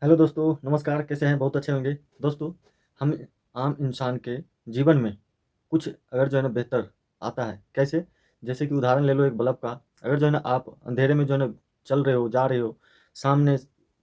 Hello दोस्तों, नमस्कार। कैसे हैं? बहुत अच्छे होंगे। दोस्तों, हम आम इंसान के जीवन में कुछ अगर जो है ना बेहतर आता है, कैसे? जैसे कि उदाहरण ले लो एक बल्ब का। अगर जो है ना आप अंधेरे में जो है ना चल रहे हो, जा रहे हो, सामने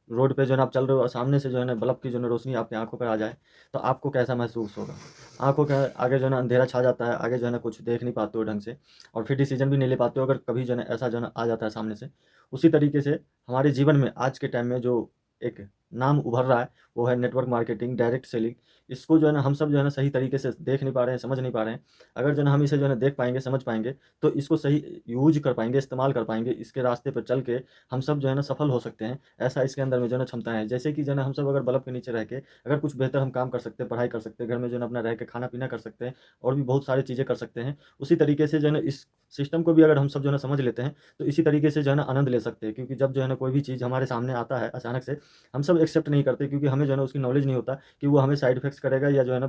रोड पे जो है ना आप चल रहे हो और सामने से जो है ना बल्ब की जो है ना रोशनी आपकी आँखों पे आ जाए, तो आपको कैसा महसूस होगा? आँखों के आगे जो है ना अंधेरा छा जाता है, आगे जो है ना कुछ देख नहीं पाते हो ढंग से और फिर डिसीज़न भी नहीं ले पाते हो अगर कभी जो है ना ऐसा जो है ना आ जाता है सामने से। उसी तरीके से हमारे जीवन में आज के टाइम में जो एक नाम उभर रहा है, वो है नेटवर्क मार्केटिंग, डायरेक्ट सेलिंग। इसको जो है ना हम सब जो है ना सही तरीके से देख नहीं पा रहे हैं, समझ नहीं पा रहे हैं। अगर जो है ना हम इसे जो है ना देख पाएँगे, समझ पाएँगे, तो इसको सही यूज़ कर पाएँगे, इस्तेमाल कर पाएँगे। इसके रास्ते पर चल के हम सब जो है ना सफल हो सकते हैं। ऐसा इसके अंदर में जो है ना क्षमताएँ हैं। जैसे कि जो है ना हम सब अगर बल्ब के नीचे रह के अगर कुछ बेहतर हम काम कर सकते हैं, पढ़ाई कर सकते हैं, घर में जो है ना अपना रह के खाना-पीना कर सकते हैं और भी बहुत सारी चीज़ें कर सकते हैं। उसी तरीके से जो है ना इस सिस्टम को भी अगर हम सब जो है ना समझ लेते हैं, तो इसी तरीके से जो है ना आनंद ले सकते हैं। क्योंकि जब जो है ना कोई भी चीज़ हमारे सामने आता है अचानक से, हम सब एक्सेप्ट नहीं करते क्योंकि हमें जो है ना उसकी नॉलेज नहीं होता कि वो हमें साइड इफ़ेक्ट्स करेगा या जो है ना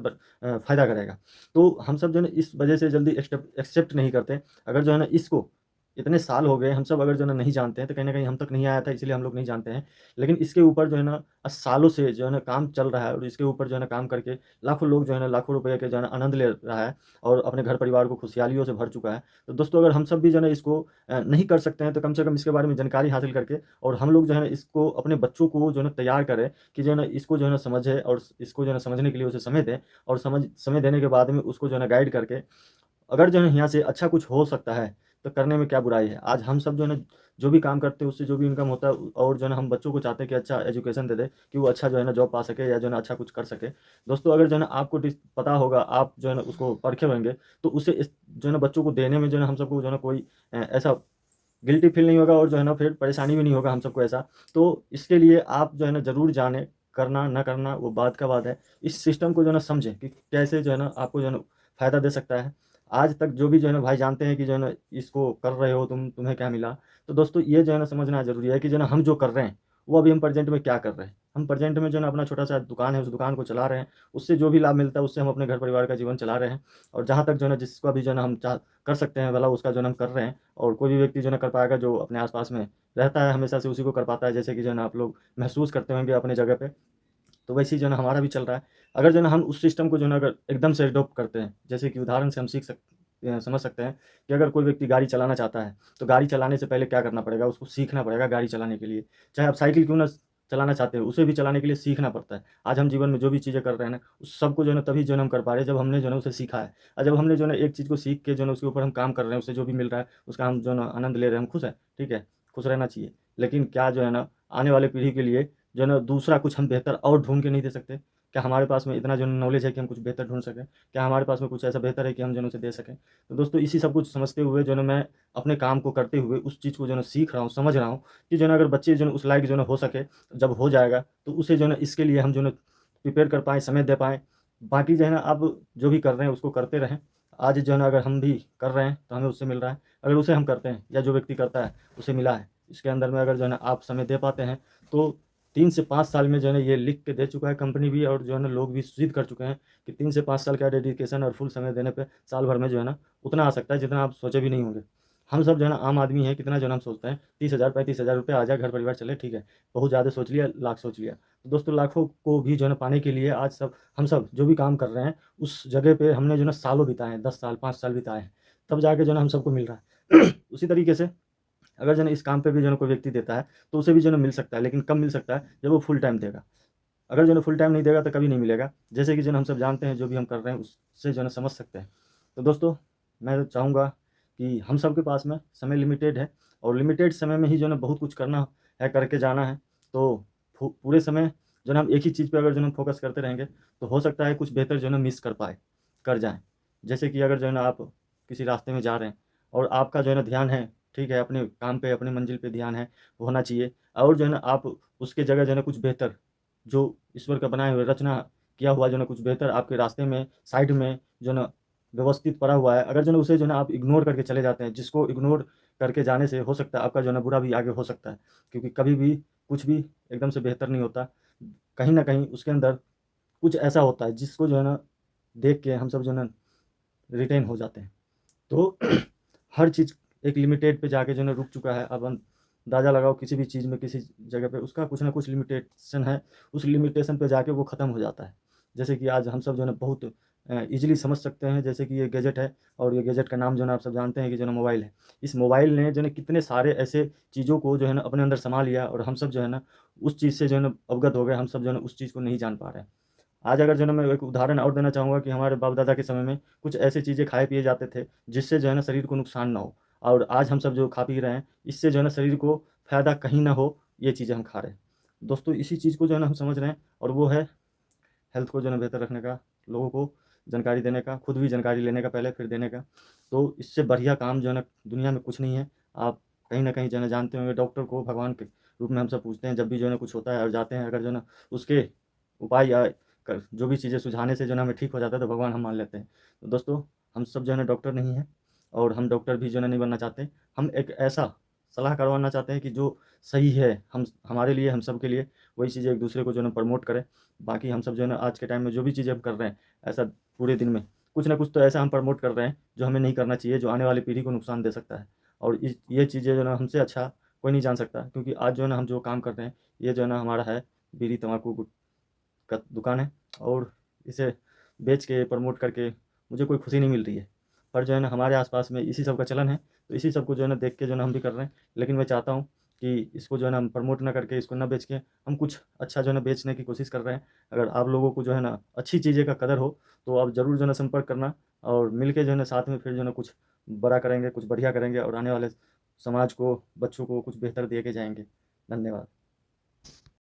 फ़ायदा करेगा। तो हम सब जो है ना इस वजह से जल्दी एक्सेप्ट नहीं करते। अगर जो है ना इसको इतने साल हो गए हम सब अगर जो है ना नहीं जानते हैं तो कहीं न कहीं हम तक नहीं आया था इसलिए हम लोग नहीं जानते हैं। लेकिन इसके ऊपर जो है ना सालों से जो है ना काम चल रहा है और इसके ऊपर जो है ना काम करके लाखों लोग जो है ना लाखों रुपए के जो है ना आनंद ले रहा है और अपने घर परिवार को खुशहालियों से भर चुका है। तो दोस्तों अगर हम सब भी जो है ना इसको नहीं कर सकते हैं तो कम से कम इसके बारे में जानकारी हासिल करके और हम लोग जो है ना इसको अपने बच्चों को जो है ना तैयार करें कि जो है ना इसको जो है ना समझे और इसको जो है ना समझने के लिए उसे समय दें और समय देने के बाद में उसको जो है ना गाइड करके अगर जो है यहाँ से अच्छा कुछ हो सकता है, तो करने में क्या बुराई है? आज हम सब जो है ना, जो भी काम करते हैं उससे जो भी इनकम होता है और जो है ना हम बच्चों को चाहते हैं कि अच्छा एजुकेशन दे दें, कि वो अच्छा जो है ना जॉब पा सके या जो है ना अच्छा कुछ कर सके। दोस्तों अगर जो है ना आपको पता होगा, आप जो है ना उसको परखे होंगे, तो उसे इस जो है ना बच्चों को देने में जो है ना हम सबको जो है ना कोई ऐसा गिल्टी फ़ील नहीं होगा और जो है ना फिर परेशानी भी नहीं होगा हम सबको ऐसा। तो इसके लिए आप जो है ना ज़रूर जानें, करना ना करना वो बात का बात है। इस सिस्टम को जो है ना समझें कि कैसे जो है ना आपको जो है ना फ़ायदा दे सकता है। आज तक जो भी जो है ना भाई जानते हैं कि जो है ना इसको कर रहे हो तुम्हें क्या मिला? तो दोस्तों ये जो है ना समझना ज़रूरी है कि जो है ना हम जो कर रहे हैं, वो अभी हम प्रेज़ेंट में क्या कर रहे हैं? हम प्रेज़ेंट में जो है ना अपना छोटा-सा दुकान है, उस दुकान को चला रहे हैं। उससे जो भी लाभ मिलता है उससे हम अपने घर परिवार का जीवन चला रहे हैं। और जहाँ तक जो है ना जिसका भी जो है ना हम कर सकते हैं भला उसका जो है ना हम कर रहे हैं। और कोई भी व्यक्ति जो है ना कर पाएगा जो अपने आस-पास में रहता है हमेशा से उसी को कर पाता है। जैसे कि जो है ना आप लोग महसूस करते होंगे अपनी जगह पे, तो वैसे ही जो है ना हमारा भी चल रहा है। अगर जो है ना हम उस सिस्टम को जो है ना अगर एकदम से एडॉप्ट करते हैं, जैसे कि उदाहरण से हम समझ सकते हैं कि अगर कोई व्यक्ति गाड़ी चलाना चाहता है, तो गाड़ी चलाने से पहले क्या करना पड़ेगा? उसको सीखना पड़ेगा गाड़ी चलाने के लिए। चाहे आप साइकिल क्यों ना चलाना चाहते हो, उसे भी चलाने के लिए सीखना पड़ता है। आज हम जीवन में जो भी चीज़ें कर रहे हैं ना, उस सबको जो है ना तभी जो है ना हम कर पा रहे हैं जब हमने जो है ना उसे सीखा है। और जब हमने जो है ना एक चीज़ को सीख के जो है ना उसके ऊपर हम काम कर रहे हैं, उससे जो भी मिल रहा है, उसका हम जो है ना आनंद ले रहे हैं, हम खुश हैं, ठीक है? खुश रहना चाहिए। लेकिन क्या जो है ना आने वाले पीढ़ी के लिए जो है ना दूसरा कुछ हम बेहतर और ढूँढ के नहीं दे सकते? क्या हमारे पास में इतना जो नॉलेज है कि हम कुछ बेहतर ढूँढ सकें? क्या हमारे पास में कुछ ऐसा बेहतर है कि हम जो है ना उसे दे सकें? तो दोस्तों इसी सब कुछ समझते हुए जो है ना मैं अपने काम को करते हुए उस चीज़ को जो है ना सीख रहा हूँ, समझ रहा हूँ कि जो है ना अगर बच्चे जो है ना उस लायक जो है ना हो सके, जब हो जाएगा तो उसे जो है ना इसके लिए हम जो है ना प्रिपेयर कर पाएँ, समय दे पाएँ। बाकी जो है ना आप जो भी कर रहे हैं उसको करते रहें। आज जो है ना अगर हम भी कर रहे हैं तो हमें उससे मिल रहा है। अगर उसे हम करते हैं या जो व्यक्ति करता है उसे मिला है। इसके अंदर में अगर जो है ना आप समय दे पाते हैं तो 3 से 5 साल में जो है ना ये लिख के दे चुका है कंपनी भी और जो है ना लोग भी सिद्ध कर चुके हैं कि 3 से 5 साल का डेडिकेशन और फुल समय देने पे साल भर में जो है ना उतना आ सकता है जितना आप सोचे भी नहीं होंगे। हम सब जो है ना आम आदमी हैं, कितना जो है ना हम सोचते हैं 30,000 35,000 रुपए आ जाए घर परिवार चले ठीक है। बहुत ज़्यादा सोच लिया, लाख सोच लिया। तो दोस्तों लाखों को भी जो है ना पाने के लिए आज सब हम सब जो भी काम कर रहे हैं उस जगह पे हमने जो है ना सालों बिताए हैं, 10 साल 5 साल बिताए हैं। तब जाके जो है ना हम सबको मिल रहा है। उसी तरीके से अगर जो है ना इस काम पे भी जो है ना कोई व्यक्ति देता है, तो उसे भी जो है ना मिल सकता है, लेकिन कब मिल सकता है? जब वो फुल टाइम देगा। अगर जो है ना फुल टाइम नहीं देगा तो कभी नहीं मिलेगा। जैसे कि जो है ना हम सब जानते हैं जो भी हम कर रहे हैं उससे जो है ना समझ सकते हैं। तो दोस्तों मैं तो चाहूँगा कि हम सब के पास में समय लिमिटेड है और लिमिटेड समय में ही जो है ना बहुत कुछ करना है, करके जाना है। तो पूरे समय जो है ना हम एक ही चीज़ पे अगर जो है ना फ़ोकस करते रहेंगे, तो हो सकता है कुछ बेहतर जो है ना मिस कर जाएँ। जैसे कि अगर जो है ना आप किसी रास्ते में जा रहे हैं और आपका जो है ना ध्यान है, ठीक है, अपने काम पे, अपनी मंज़िल पे ध्यान है, वो होना चाहिए और जो है ना आप उसके जगह जो है ना कुछ बेहतर जो ईश्वर का बनाए हुए रचना किया हुआ जो है ना कुछ बेहतर आपके रास्ते में, साइड में जो है ना व्यवस्थित पड़ा हुआ है, अगर जो है ना उसे जो है ना आप इग्नोर करके चले जाते हैं, जिसको इग्नोर करके जाने से हो सकता है आपका जो है ना बुरा भी आगे हो सकता है। क्योंकि कभी भी कुछ भी एकदम से बेहतर नहीं होता। कहीं न कहीं उसके अंदर कुछ ऐसा होता है जिसको जो है ना देख के हम सब जो है ना रिटेन हो जाते हैं। तो हर चीज़ एक लिमिटेड पे जाके जो है ना रुक चुका है। अब अंदाज़ा लगाओ किसी भी चीज़ में, किसी जगह पे उसका कुछ ना कुछ लिमिटेशन है, उस लिमिटेशन पे जाके वो ख़त्म हो जाता है। जैसे कि आज हम सब जो है ना बहुत ईज़िली समझ सकते हैं, जैसे कि ये गैजेट है और ये गैजेट का नाम जो है ना आप सब जानते हैं कि जो है ना मोबाइल है। इस मोबाइल ने जो है ना कितने सारे ऐसे चीज़ों को जो है ना अपने अंदर समा लिया और हम सब जो है ना उस चीज़ से जो है ना अवगत हो गए, हम सब जो है ना उस चीज़ को नहीं जान पा रहे हैं। आज अगर जो है ना मैं एक उदाहरण और देना चाहूँगा कि हमारे बाप-दादा के समय में कुछ ऐसी चीज़ें खाए पिए जाते थे, जिससे जो है ना शरीर को नुकसान ना हो, और आज हम सब जो खा पी रहे हैं, इससे जो है ना शरीर को फ़ायदा कहीं ना हो, ये चीज़ें हम खा रहे हैं। दोस्तों इसी चीज़ को जो है ना हम समझ रहे हैं, और वो है हेल्थ को जो है ना बेहतर रखने का, लोगों को जानकारी देने का, खुद भी जानकारी लेने का पहले, फिर देने का। तो इससे बढ़िया काम जो है ना दुनिया में कुछ नहीं है। आप कहीं न कहीं जो है ना जानते होंगे, डॉक्टर को भगवान के रूप में हम सब पूजते हैं, जब भी जो है ना कुछ होता है और जाते हैं, अगर जो है ना उसके उपाय या क जो भी चीज़ें सुझाने से जो है ना हमें ठीक हो जाता है, तो भगवान हम मान लेते हैं। तो दोस्तों, हम सब जो है ना डॉक्टर नहीं हैं, और हम डॉक्टर भी जो है ना नहीं बनना चाहते। हम एक ऐसा सलाह करवाना चाहते हैं कि जो सही है, हम हमारे लिए, हम सबके लिए, वही चीज़ें एक-दूसरे को जो है ना प्रमोट करें। बाकी हम सब जो है ना आज के टाइम में जो भी चीज़ें हम कर रहे हैं, ऐसा पूरे दिन में कुछ ना कुछ तो ऐसा हम प्रमोट कर रहे हैं, जो हमें नहीं करना चाहिए, जो आने वाली पीढ़ी को नुकसान दे सकता है। और इस ये चीज़ें जो है ना हमसे अच्छा कोई नहीं जान सकता, क्योंकि आज जो है ना हम जो काम कर रहे हैं, ये जो है ना हमारा है बीड़ी, तम्बाकू का दुकान है, और इसे बेच के प्रमोट करके मुझे कोई खुशी नहीं मिल रही है। पर जो है ना हमारे आस-पास में इसी सब का चलन है, तो इसी सब को जो है ना देख के जो है ना हम भी कर रहे हैं। लेकिन मैं चाहता हूँ कि इसको जो है ना हम प्रमोट ना करके, इसको ना बेच के, हम कुछ अच्छा जो है ना बेचने की कोशिश कर रहे हैं। अगर आप लोगों को जो है ना अच्छी चीज़ें का कदर हो, तो आप ज़रूर जो है ना संपर्क करना, और मिल के जो है ना साथ में फिर जो है ना कुछ बड़ा करेंगे, कुछ बढ़िया करेंगे, और आने वाले समाज को, बच्चों को कुछ बेहतर दे के जाएँगे। धन्यवाद।